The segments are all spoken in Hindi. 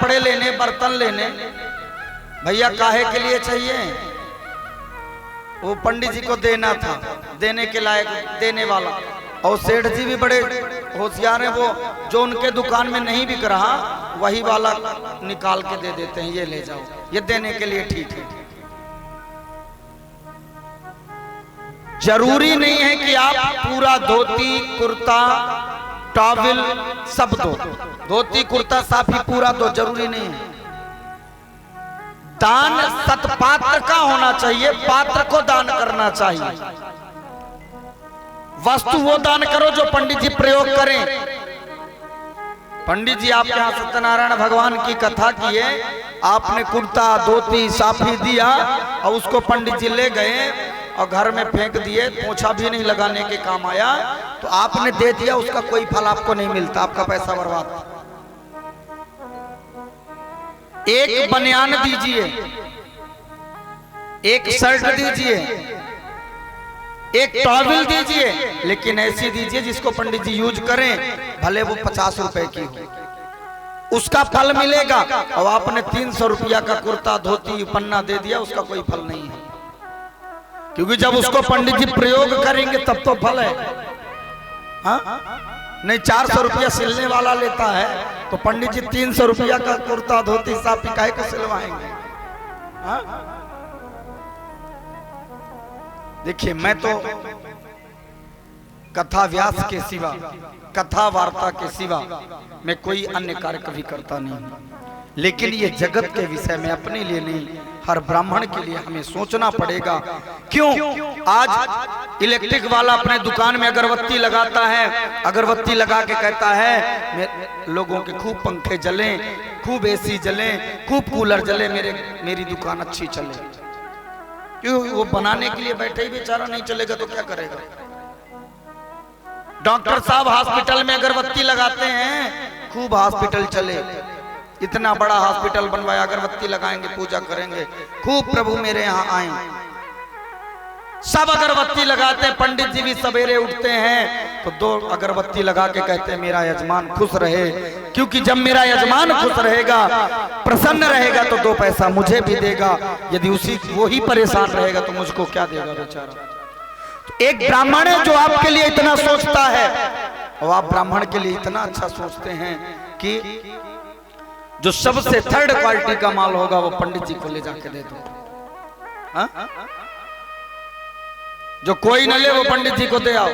कपड़े लेने, बर्तन लेने, भैया काहे के लिए चाहिए? वो पंडित जी को देना था, देने के लायक देने वाला। और सेठ जी भी बड़े होशियार हैं, वो जो उनके दुकान में नहीं बिक रहा वही वाला निकाल के दे देते हैं, ये ले जाओ, ये देने के लिए ठीक है। जरूरी नहीं है कि आप पूरा धोती कुर्ता टॉवल सब दो, धोती कुर्ता साफी पूरा दो, जरूरी नहीं है। दान सत्पात्र का होना चाहिए, पात्र को दान करना चाहिए। वस्तु वो दान करो जो पंडित जी प्रयोग करें। पंडित जी आपके यहाँ सत्यनारायण भगवान की कथा की है, आपने कुर्ता धोती साफी दिया और उसको पंडित जी ले गए और घर में फेंक दिए, पोछा भी नहीं लगाने के काम आया, तो आपने दे दिया, उसका कोई फल आपको नहीं मिलता, आपका पैसा बर्बाद। एक बनियान दीजिए, एक शर्ट दीजिए, एक टॉवल दीजिए, लेकिन ऐसी दीजिए जिसको पंडित जी यूज करें, भले वो 50 रुपए की हो, उसका फल मिलेगा। और आपने 300 रुपया का कुर्ता धोती पन्ना दे दिया, उसका कोई फल नहीं है, क्योंकि जब उसको पंडित जी प्रयोग करेंगे तब तो फल है। हाँ, नहीं 400 रुपया सिलने वाला लेता है तो पंडित जी 300 रुपया का कुर्ता धोती साफी काहे को सिलवाएंगे? हाँ? देखिए, मैं तो कथा व्यास के सिवा, कथा वार्ता के सिवा मैं कोई अन्य कार्य कभी करता नहीं हूं, लेकिन ये जगत के विषय में अपने लिए नहीं, हर ब्राह्मण के लिए हमें सोचना पड़ेगा। क्यों? आज इलेक्ट्रिक वाला अपने दुकान में अगरबत्ती लगाता है, अगरबत्ती लगा के कहता है लोगों के खूब पंखे जलें, खूब एसी जलें, खूब कूलर जले, मेरी दुकान अच्छी चले। क्यों? वो बनाने के लिए बैठे ही बेचारा, नहीं चलेगा तो क्या करेगा? डॉक्टर साहब हॉस्पिटल में अगरबत्ती लगाते हैं, खूब हॉस्पिटल चले, इतना बड़ा हॉस्पिटल बनवाया, अगरबत्ती लगाएंगे, पूजा करेंगे, खूब प्रभु मेरे यहाँ आए, सब अगरबत्ती लगाते हैं। पंडित जी भी सवेरे उठते हैं तो 2 अगरबत्ती लगा के कहते हैं मेरा यजमान खुश रहे, क्योंकि जब मेरा यजमान खुश रहेगा, प्रसन्न रहेगा तो 2 पैसा मुझे भी देगा, यदि वो ही परेशान रहेगा तो मुझको क्या देगा बेचारा। तो एक ब्राह्मण है जो आपके लिए इतना सोचता है, और आप ब्राह्मण के लिए इतना अच्छा सोचते हैं कि जो सबसे 3rd क्वालिटी का माल होगा वो पंडित जी को ले जाके दे दो। हाँ? जो कोई न ले वो पंडित जी को दे आओ।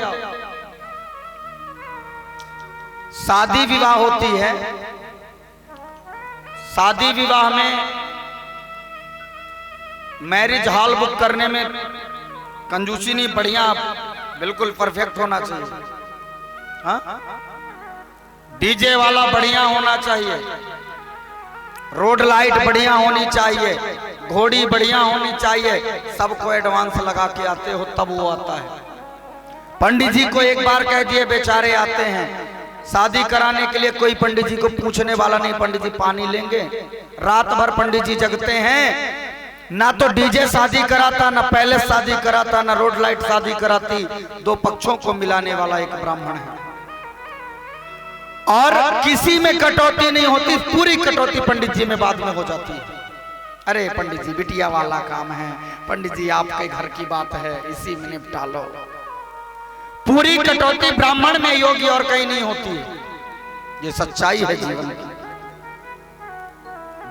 शादी विवाह होती है, शादी विवाह में मैरिज हॉल बुक करने में कंजूसी नहीं, बढ़िया बिल्कुल परफेक्ट होना चाहिए। हाँ? डीजे वाला बढ़िया होना चाहिए, रोड लाइट बढ़िया होनी चाहिए, घोड़ी बढ़िया होनी चाहिए, सबको एडवांस लगा के आते हो तब वो आता है। पंडित जी को एक बार कह दिए, बेचारे आते हैं शादी कराने के लिए, कोई पंडित जी को पूछने वाला नहीं, पंडित जी पानी लेंगे, रात भर पंडित जी जगते हैं, ना तो डीजे शादी कराता, ना पैलेस शादी कराता, ना रोड लाइट शादी कराती, 2 पक्षों को मिलाने वाला एक ब्राह्मण है। और किसी में कटौती नहीं होती, पूरी कटौती पंडित जी में बाद में हो जाती है। अरे पंडित जी बिटिया वाला काम है, पंडित जी आपके घर की बात है, इसी में निपटा लो। पूरी कटौती ब्राह्मण में योगी और कहीं नहीं होती है। ये सच्चाई है जीवन की।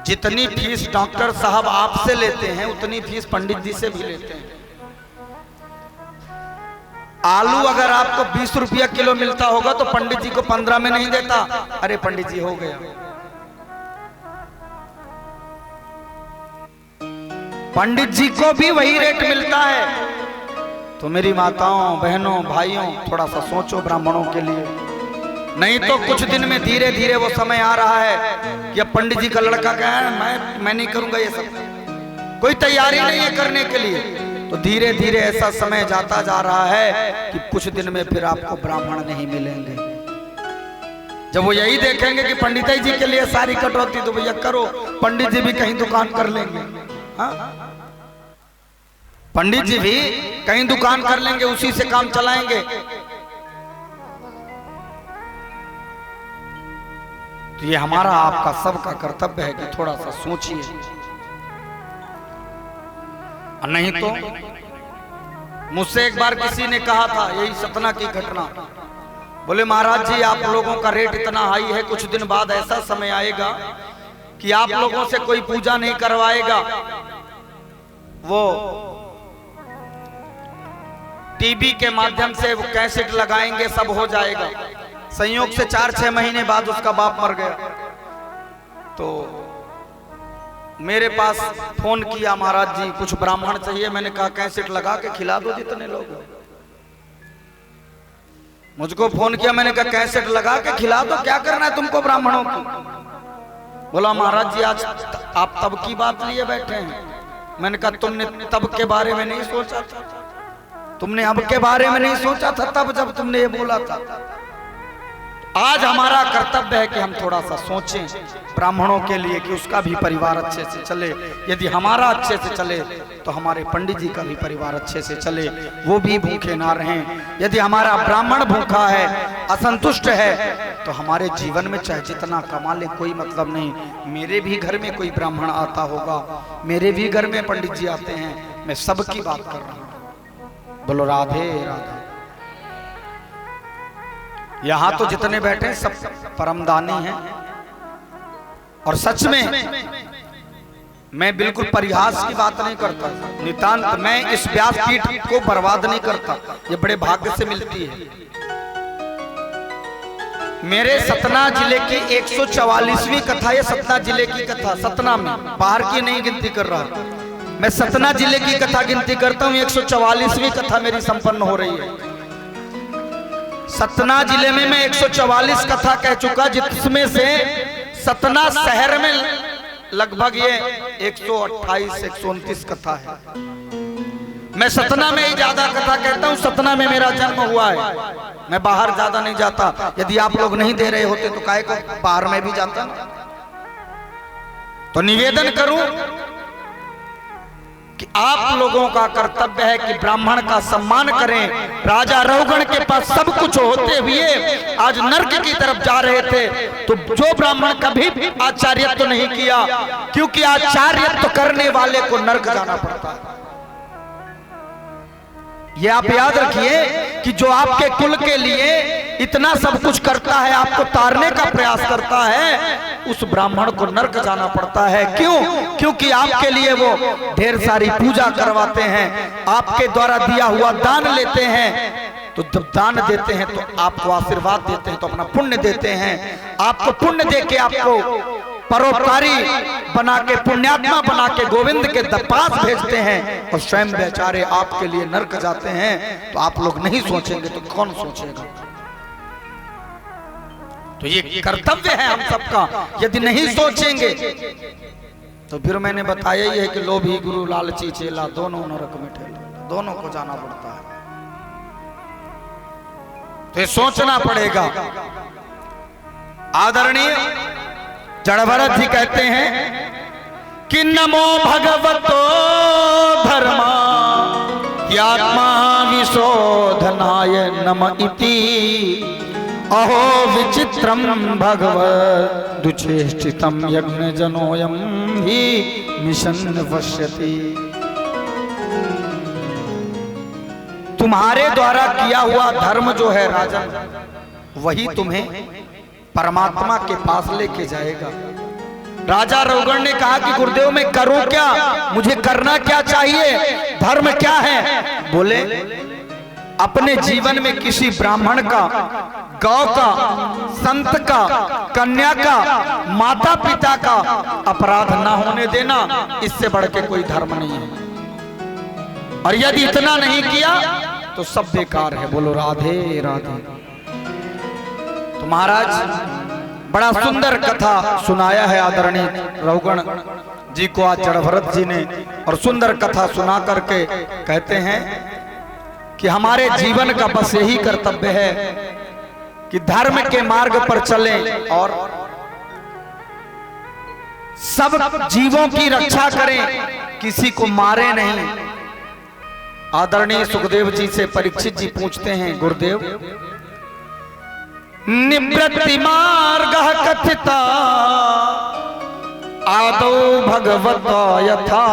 जितनी फीस डॉक्टर साहब आपसे लेते हैं उतनी फीस पंडित जी से भी लेते हैं। आलू अगर आपको 20 रुपया किलो मिलता होगा तो पंडित जी को 15 में नहीं देता, अरे पंडित जी हो गया। पंडित जी को भी वही रेट मिलता है। तो मेरी माताओं बहनों भाइयों थोड़ा सा सोचो ब्राह्मणों के लिए, नहीं तो कुछ दिन में धीरे धीरे वो समय आ रहा है कि अब पंडित जी का लड़का क्या है, मैं नहीं करूंगा ये सब, कोई तैयारी नहीं है करने के लिए। तो धीरे धीरे ऐसा समय जाता जा रहा है कि कुछ दिन में फिर आपको ब्राह्मण नहीं मिलेंगे। जब वो यही देखेंगे कि पंडित जी के लिए सारी कटौती, तो भैया करो, पंडित जी भी कहीं दुकान कर लेंगे। हाँ, पंडित जी भी कहीं दुकान कर लेंगे, उसी से काम चलाएंगे। तो ये हमारा आपका सबका कर्तव्य है कि थोड़ा सा सोचिए, और नहीं तो मुझसे एक बार किसी ने कहा था, यही सतना की घटना, बोले महाराज जी आप लोगों का रेट इतना हाई है, कुछ दिन बाद ऐसा समय आएगा कि आप लोगों से कोई पूजा नहीं करवाएगा, वो टीवी के माध्यम से वो कैसेट लगाएंगे, सब हो जाएगा। संयोग से 4-6 महीने बाद उसका बाप मर गया। तो मेरे पास फोन किया, महाराज जी कुछ ब्राह्मण चाहिए। मैंने कहा कैसेट लगा के खिला दो जितने लोग। मुझको फोन किया, मैंने कहा कैसेट लगा के खिला दो, क्या करना है तुमको ब्राह्मणों की। बोला महाराज जी आज आप तब की बात लिए बैठे हैं। मैंने कहा तुमने तब के बारे में नहीं सोचा था, तुमने अब के बारे में नहीं सोचा था तब जब तुमने ये बोला था। आज हमारा कर्तव्य है कि हम थोड़ा सा सोचें ब्राह्मणों के लिए कि उसका भी परिवार अच्छे से चले। यदि हमारा अच्छे से चले तो हमारे पंडित जी का भी परिवार अच्छे से चले, वो भी भूखे ना रहें। यदि हमारा ब्राह्मण भूखा है, असंतुष्ट है, तो हमारे जीवन में चाहे जितना कमा ले कोई मतलब नहीं। मेरे भी घर में कोई ब्राह्मण आता होगा, मेरे भी घर में पंडित जी आते हैं, मैं सबकी बात कर रहा हूँ। बोलो राधे राधे। यहां तो जितने बैठे हैं सब परमदानी हैं, और सच में मैं बिल्कुल परिहास की बात नहीं करता, नितांत मैं इस व्यासपीठ को बर्बाद नहीं करता, ये बड़े भाग्य से मिलती है। मेरे सतना जिले की 144वीं कथा, ये सतना जिले की कथा, सतना में, बाहर की नहीं गिनती कर रहा, मैं सतना जिले की कथा गिनती करता हूँ। 144वीं कथा मेरी संपन्न हो रही है। सतना जिले में मैं 144 कथा कह चुका, जिसमें से सतना शहर में लगभग ये 128-129 कथा है। मैं सतना में ही ज्यादा कथा कहता हूँ, सतना में मेरा जन्म हुआ है, मैं बाहर ज्यादा नहीं जाता। यदि आप लोग नहीं दे रहे होते तो काहे को बाहर में भी जाता। तो निवेदन करूं कि आप लोगों का कर्तव्य है कि ब्राह्मण का सम्मान करें। राजा रहुगण के पास सब कुछ होते हुए आज नर्क की तरफ जा रहे थे, तो जो ब्राह्मण कभी आचार्यत्व नहीं किया, क्योंकि आचार्यत्व करने वाले को नर्क जाना पड़ता है। ये आप याद रखिए कि जो आपके कुल के लिए इतना सब कुछ करता है, आपको तारने का प्रयास करता है, उस ब्राह्मण को नर्क जाना पड़ता है। क्यों? क्योंकि आपके लिए वो ढेर सारी पूजा करवाते हैं, आपके द्वारा दिया हुआ दान लेते हैं। तो जब दान देते हैं तो आपको आशीर्वाद देते हैं, तो अपना पुण्य देते हैं। आपको पुण्य देके आपको परोपकारी बना के, पुण्यात्मा बना के गोविंद के पास भेजते हैं, और स्वयं बेचारे आपके लिए नरक जाते हैं। तो आप लोग नहीं सोचेंगे तो कौन सोचेगा? तो ये कर्तव्य है हम सबका। यदि नहीं सोचेंगे तो फिर मैंने बताया ही है कि लोभी गुरु लालची चेला, दोनों नरक में ठेला, दोनों को जाना पड़ता है। तो ये सोचना पड़ेगा। आदरणीय जड़भरत जी कहते हैं कि नमो भगवतो धर्मा यात्मा विशोधनाय नम इति अहो विचित्रम भगवद दुचेष्टितम यज्ञ जनोयम ही मिशन पश्यति। तुम्हारे द्वारा किया हुआ धर्म जो है राजन, वही तुम्हें परमात्मा के पास लेके जाएगा। राजा रहुगण ने कहा कि गुरुदेव मैं करूं क्या, मुझे करना क्या चाहिए, धर्म क्या है? बोले अपने जीवन में किसी ब्राह्मण का, गौ का, संत का, कन्या का, माता पिता का अपराध ना होने देना, इससे बढ़ के कोई धर्म नहीं है। और यदि इतना नहीं किया तो सब बेकार है। बोलो राधे राधे। तो महाराज बड़ा सुंदर कथा सुनाया है आदरणीय रहुगण जी को आज जड़भरत जी ने, और सुंदर कथा सुना करके कहते हैं कि हमारे जीवन का बस यही कर्तव्य है कि धर्म के मार्ग पर चलें और सब जीवों की रक्षा करें, किसी को मारे नहीं। आदरणीय सुखदेव जी से परीक्षित जी पूछते हैं, गुरुदेव निवृत्ति मार्ग कथिता आदौ भगवत यथा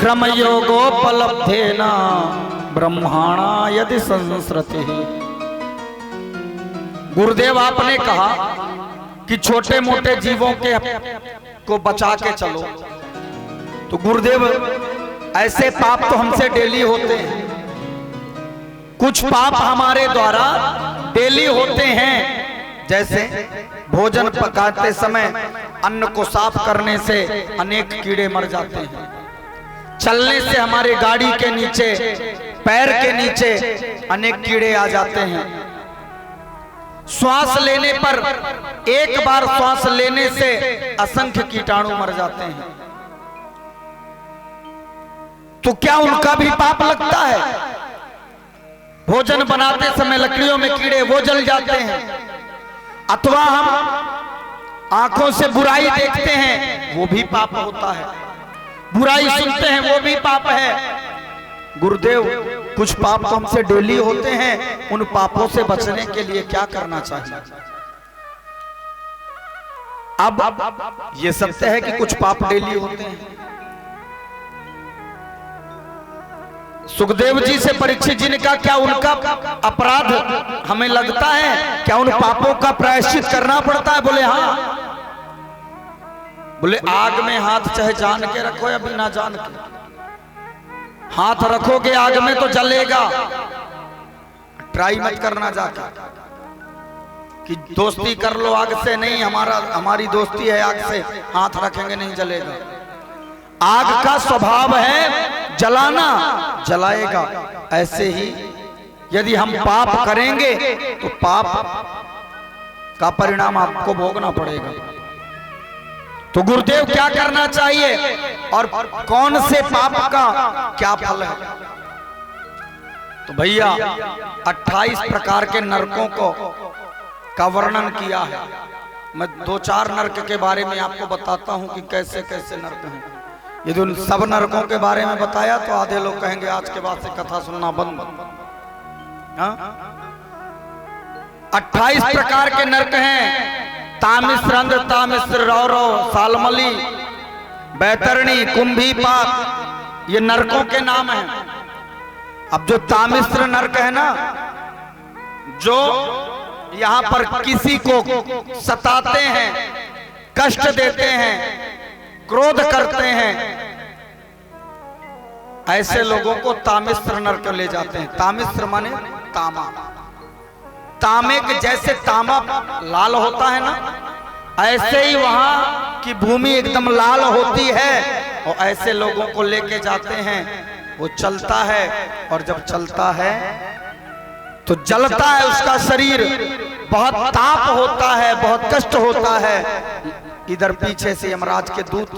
क्रमयोगोपलब्धेन ब्रह्माणा यदि संस्कृति। गुरुदेव आपने कहा कि छोटे मोटे जीवों के को बचा के चलो, तो गुरुदेव ऐसे पाप तो हमसे डेली होते हैं, कुछ पाप हमारे द्वारा डेली होते हैं। जैसे भोजन पकाते समय अन्न को साफ करने से अनेक कीड़े मर जाते हैं, चलने से हमारे गाड़ी के नीचे पैर के नीचे अनेक कीड़े आ जाते हैं, श्वास लेने पर एक बार श्वास लेने से असंख्य कीटाणु मर जाते हैं। तो क्या उनका भी पाप लगता है? भोजन बनाते समय लकड़ियों में कीड़े वो जल जाते हैं, अथवा हम आंखों से बुराई देखते हैं वो भी पाप होता है, बुराई सुनते हैं वो भी पाप है। गुरुदेव कुछ पाप तो हमसे डेली होते हैं, उन पापों से बचने के लिए क्या करना चाहिए? अब ये सत्य है कि कुछ पाप डेली होते हैं। सुखदेव जी से परीक्षित जी ने कहा क्या उनका अपराध हमें लगता है, क्या उन पापों का प्रायश्चित करना पड़ता है? बोले हाँ। बोले आग में हाथ चाहे जान के रखो या बिना जान के, हाथ रखोगे आग में तो जलेगा। ट्राई मत करना जाकर कि दोस्ती कर लो आग से, नहीं हमारी दोस्ती है आग से, हाथ रखेंगे नहीं जलेगा। आग का स्वभाव है जलाना, जलाएगा। ऐसे ही यदि हम पाप करेंगे तो पाप का परिणाम आपको भोगना पड़ेगा। तो गुरुदेव क्या करना चाहिए और कौन से पाप का क्या फल है? तो भैया 28 प्रकार के नरकों का वर्णन किया है। मैं 2-4 नरक के बारे में आपको बताता हूं कि कैसे कैसे नरक हैं। यदि उन सब नरकों के बारे में बताया तो आधे लोग कहेंगे आज के बाद से कथा सुनना बंद। 28 प्रकार के नरक हैं। तामिश्रंद, तामिश्र, रौरव, सालमली, बैतरणी, कुंभीपात, ये नरकों के नाम हैं। अब जो तामिश्र नरक है ना, जो यहां पर किसी को सताते हैं, कष्ट देते हैं, क्रोध करते हैं, ऐसे लोगों को तामिश्र नरक ले जाते हैं। तामिश्र माने तामा। तामे के जैसे तांबा लाल होता है ना, ऐसे ही वहां की भूमि एकदम लाल होती है, और ऐसे लोगों को लेके जाते हैं। वो चलता है और जब चलता है तो जलता है उसका शरीर, बहुत ताप होता है, बहुत कष्ट होता है। इधर पीछे से यमराज के दूत,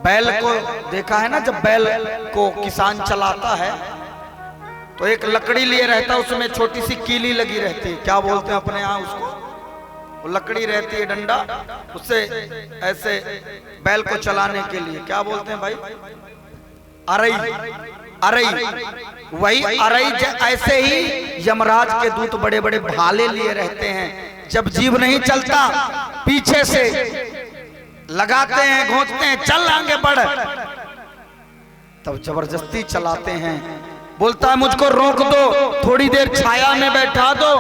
बैल को देखा है ना, जब बैल को किसान चलाता है तो एक लकड़ी लिए रहता है, उसमें छोटी सी कीली लगी रहती है, क्या बोलते हैं अपने यहाँ उसको, वो लकड़ी रहती है डंडा, उससे ऐसे बैल को चलाने के लिए क्या बोलते हैं भाई? अरई। अरई, वही अरई। ऐसे ही यमराज के दूत बड़े बड़े भाले लिए रहते हैं, जब जीव नहीं चलता पीछे से लगाते हैं, घोंचते हैं, चल आगे बढ़, तब जबरदस्ती चलाते हैं। बोलता है मुझको रोक दो, थोड़ी देर छाया में बैठा दो,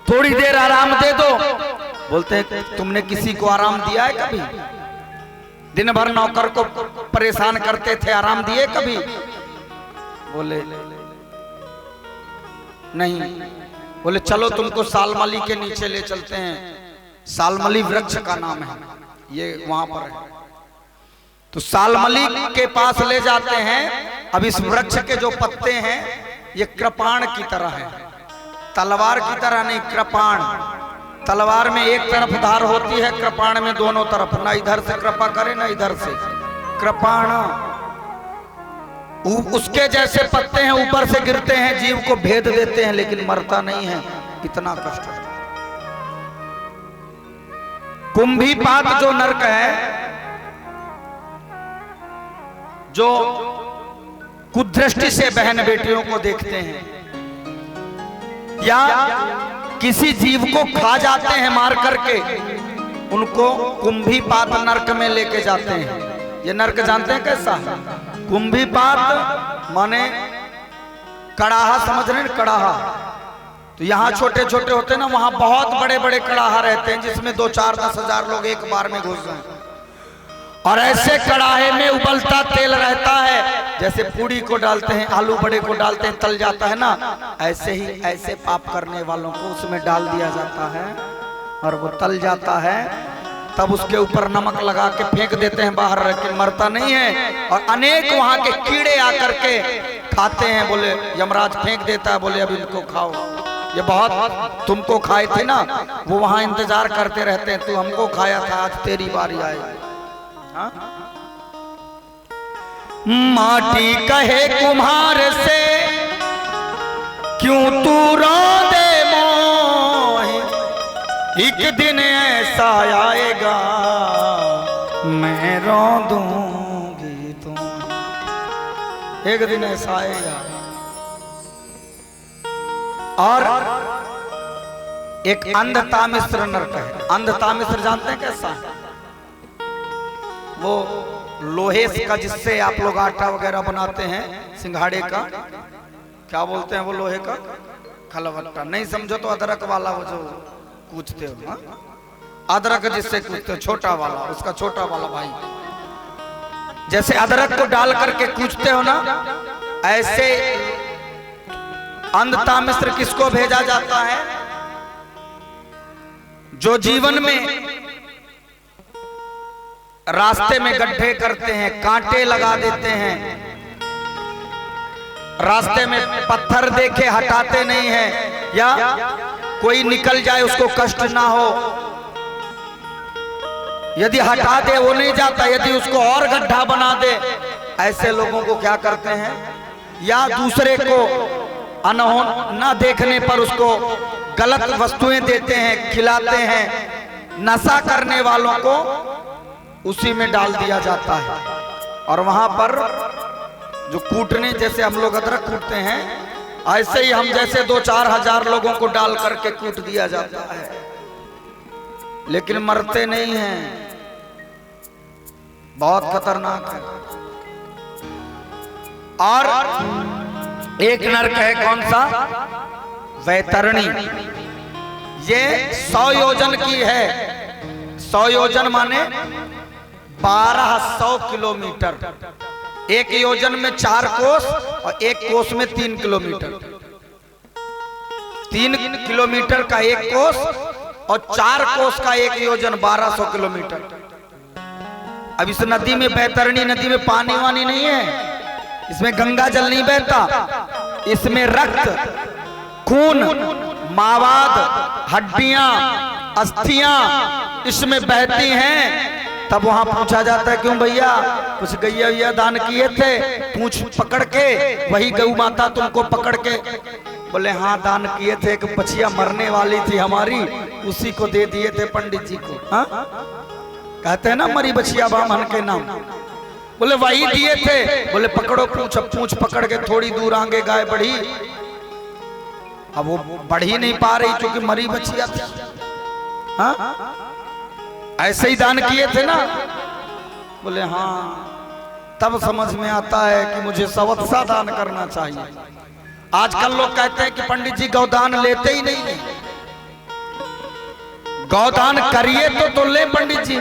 थोड़ी देर आराम दे दो। बोलते हैं तुमने किसी को आराम दिया है कभी? दिन भर नौकर को परेशान करते थे, आराम दिए कभी? बोले नहीं। बोले चलो तुमको सालमली के नीचे ले चलते हैं, सालमली वृक्ष का नाम है, ये वहां पर है। तो सालमली के पास ले जाते हैं। अब इस वृक्ष के जो पत्ते हैं ये कृपाण की तरह है, तलवार की तरह नहीं, कृपाण। तलवार में एक तरफ धार होती है, कृपाण में दोनों तरफ, ना इधर से कृपा करे ना इधर से। कृपाण उसके जैसे पत्ते हैं, ऊपर से गिरते हैं, जीव को भेद देते हैं, लेकिन मरता नहीं है, इतना कष्ट है। कुंभीपात जो नरक है, जो कुदृष्टि से बहन बेटियों को देखते हैं, या किसी जीव को खा जाते हैं मार करके, उनको कुंभीपात नरक में लेके जाते हैं। ये नरक जानते हैं कैसा? कुंभीपात माने कड़ाहा, समझ रहे हैं? कड़ाहा तो यहाँ छोटे छोटे होते हैं ना, वहां बहुत बड़े बड़े कड़ाहा रहते हैं जिसमें 2, 4, 10 हजार लोग एक बार में घुस जाएं। और ऐसे कड़ाहे में उबलता तेल रहता है, जैसे पूड़ी को डालते हैं, आलू बड़े को डालते हैं, तल जाता है ना, ऐसे ही ऐसे पाप करने वालों को उसमें डाल दिया जाता है और वो तल जाता है। तब उसके ऊपर नमक लगा के फेंक देते हैं बाहर, रख के मरता नहीं है। और अनेक वहां के कीड़े आकर के खाते हैं। बोले यमराज फेंक देता है, बोले अब इनको खाओ, ये बहुत तुमको खाए थे ना, वो वहां इंतजार करते रहते हैं, तू हमको खाया था, आज तेरी बारी आएगी। माटी कहे कुम्हार से क्यों तू रोंदे मोहे, एक दिन ऐसा आएगा मैं रो दूंगी तुम, एक दिन ऐसा आएगा। और एक अंधतामिश्र नरक है। अंधतामिश्र जानते हैं कैसा है? वो लोहे का, जिससे आप लोग आटा वगैरह बनाते हैं, सिंघाड़े का, क्या बोलते हैं वो लोहे का? खलबट्टा। नहीं समझो तो अदरक वाला, वो जो कूचते हो, हाँ? अदरक जिससे कूचते हो, छोटा वाला, उसका छोटा वाला भाई, जैसे अदरक को डाल करके कूचते हो ना, ऐसे अंधतामिश्र किसको भेजा जाता है? जो जीवन में रास्ते में गड्ढे करते हैं, कांटे लगा देते हैं, रास्ते में पत्थर देखे हटाते नहीं हैं, या कोई निकल जाए उसको कष्ट ना हो, यदि हटा दे वो नहीं जाता, यदि उसको और गड्ढा बना दे, ऐसे लोगों को क्या करते हैं? या दूसरे को अनहोन ना देखने पर उसको गलत वस्तुएं देते हैं, खिलाते हैं। नशा करने वालों को उसी में डाल दिया जाता है। और वहां पर जो कूटने, जैसे हम लोग अदरक कूटते हैं, ऐसे ही हम जैसे 2-4 हजार लोगों को डाल करके कूट दिया जाता है, लेकिन मरते नहीं हैं। बहुत खतरनाक है। और एक नरक है, कौन सा? वैतरणी। ये 100 योजन की है। 100 योजन माने 1200 किलोमीटर। एक योजन में 4 कोस और एक कोस में 3 किलोमीटर। 3 किलोमीटर का एक कोस और 4 कोस का एक योजन, 1200 किलोमीटर। अब इस नदी में, बैतरणी नदी में पानी वानी नहीं है, इसमें गंगा जल नहीं बहता, इसमें रक्त, खून, मावाद, हड्डियां, अस्थियां इसमें बहती हैं। तब वहां पूछा जाता है, क्यों भैया कुछ गैया दान किए थे? पूछ पकड़ के, वही गौ माता तुमको पकड़ के, बोले हाँ दान किए थे, एक बछिया मरने वाली थी हमारी, उसी को दे दिए थे पंडित जी को। हाँ, कहते हैं ना मरी बछिया ब्राह्मण के नाम, बोले वही दिए थे। बोले पकड़ो पूछ। अब पूछ पकड़ के थोड़ी दूर आगे गाय बढ़ी, अब वो बढ़ ही नहीं पा रही क्योंकि मरी बछिया थी। हाँ, ऐसे ही दान किए थे ना? बोले हाँ। तब समझ में आता है कि मुझे सवत्सा दान करना चाहिए। आजकल लोग कहते हैं कि पंडित जी गौदान लेते ही नहीं है। गौदान करिए तो ले पंडित जी।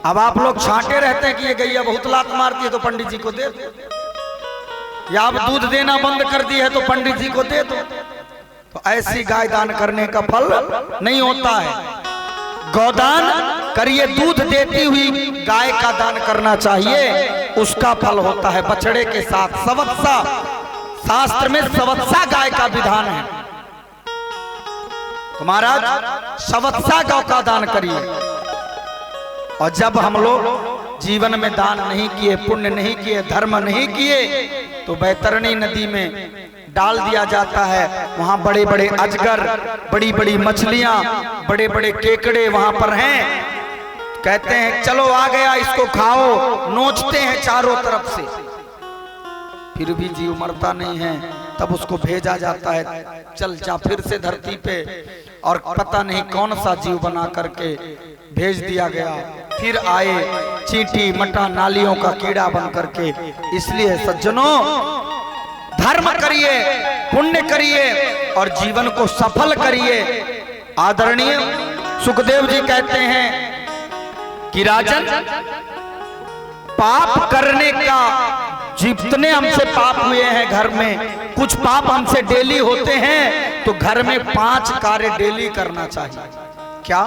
अब आप लोग छांटे रहते हैं कि ये गैया बहुत लात मारती है तो पंडित जी को दे दो, या आप दूध देना बंद कर दी है तो पंडित जी को दे दो। तो ऐसी गाय दान करने का फल नहीं होता है। गौदान करिए, दूध देती हुई गाय का दान करना चाहिए, उसका फल होता है बछड़े के साथ। सवत्सा, शास्त्र में सवत्सा गाय का विधान है। तो महाराज सवत्सा गौ का दान करिए। और जब हम लोग जीवन में दान नहीं किए, पुण्य नहीं किए, धर्म नहीं किए, तो बैतरणी नदी में डाल दिया जाता है। वहां बड़े बड़े अजगर, बड़ी बड़ी मछलियां, बड़े बड़े केकड़े वहां पर हैं। कहते हैं चलो आ गया, इसको खाओ, नोचते हैं चारों तरफ से, फिर भी जीव मरता नहीं है। तब उसको भेजा जाता है, चल जा फिर से धरती पे, और पता नहीं कौन सा जीव बना करके भेज दिया गया। फिर आए चींटी मटा नालियों का कीड़ा बन करके। इसलिए सज्जनों, धर्म करिए, पुण्य करिए और जीवन को सफल करिए। आदरणीय सुखदेव जी कहते हैं कि राजन, पाप करने का जितने हमसे पाप हुए हैं घर में, कुछ पाप हमसे डेली होते हैं, तो घर में 5 कार्य डेली करना चाहिए। क्या?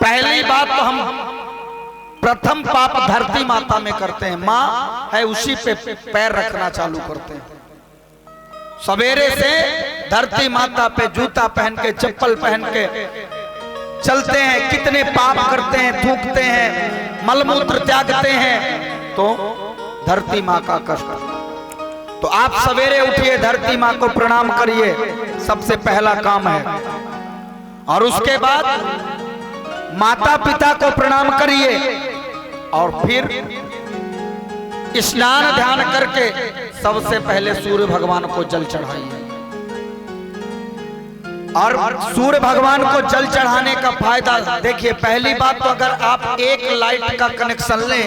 पहली बात तो हम प्रथम पाप धरती माता में करते हैं, माँ है उसी पे पैर रखना चालू करते हैं। सवेरे से धरती माता पे जूता पहन के, चप्पल पहन के चलते हैं, कितने पाप करते हैं, थूकते हैं, मलमूत्र त्यागते हैं, तो धरती माँ का कष्ट। तो आप सवेरे उठिए, धरती माँ को प्रणाम करिए, सबसे पहला काम है। और उसके बाद माता पिता को प्रणाम करिए, और फिर स्नान ध्यान करके सबसे पहले सूर्य भगवान को जल चढ़ाइए। और सूर्य भगवान को जल चढ़ाने का फायदा देखिए। पहली बात तो अगर आप एक लाइट का कनेक्शन लें,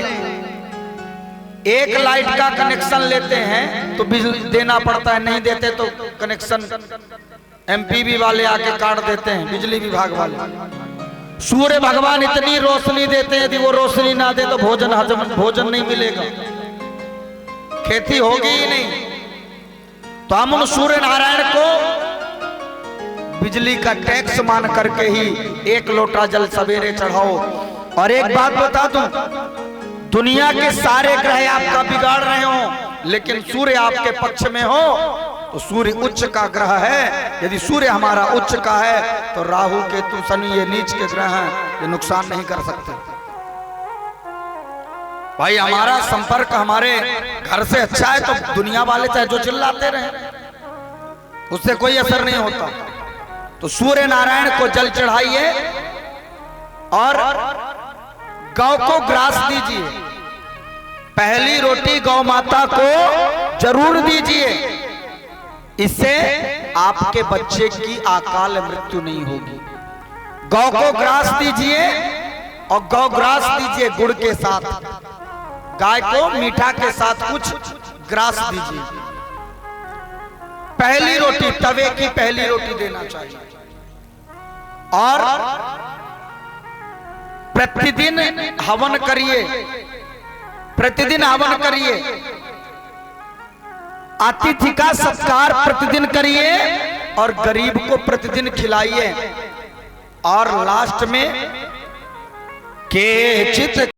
एक लाइट का कनेक्शन लेते हैं तो बिजली देना पड़ता है, नहीं देते तो कनेक्शन एमपीबी वाले आके काट देते हैं, बिजली विभाग वाले। सूर्य भगवान इतनी रोशनी देते हैं, यदि वो रोशनी ना दे तो भोजन नहीं मिलेगा, खेती होगी ही नहीं। तो हम उन सूर्य नारायण को बिजली का टैक्स मान करके ही 1 लोटा जल सवेरे चढ़ाओ। और एक बात बता दूं, दुनिया के सारे ग्रह आपका बिगाड़ रहे हो, लेकिन सूर्य आपके पक्ष में हो तो सूर्य उच्च का ग्रह है। यदि सूर्य हमारा उच्च का है तो राहु केतु शनि ये नीच के ग्रह हैं, ये नुकसान नहीं कर सकते। भाई हमारा संपर्क हमारे घर से अच्छा है तो दुनिया वाले चाहे जो चिल्लाते रहे, उससे कोई असर नहीं होता। तो सूर्य नारायण को जल चढ़ाइए और गौ को ग्रास दीजिए। पहली रोटी गौ माता को जरूर दीजिए, इससे आपके बच्चे की अकाल मृत्यु नहीं होगी। गौ को ग्रास दीजिए और गौ ग्रास दीजिए गुड़ के साथ, गाय को मीठा के साथ कुछ ग्रास दीजिए। पहली रोटी, तवे की पहली रोटी देना चाहिए। और प्रतिदिन हवन करिए, प्रतिदिन हवन करिए, अतिथि का सत्कार प्रतिदिन करिए और गरीब को प्रतिदिन खिलाइए। और लास्ट में केचित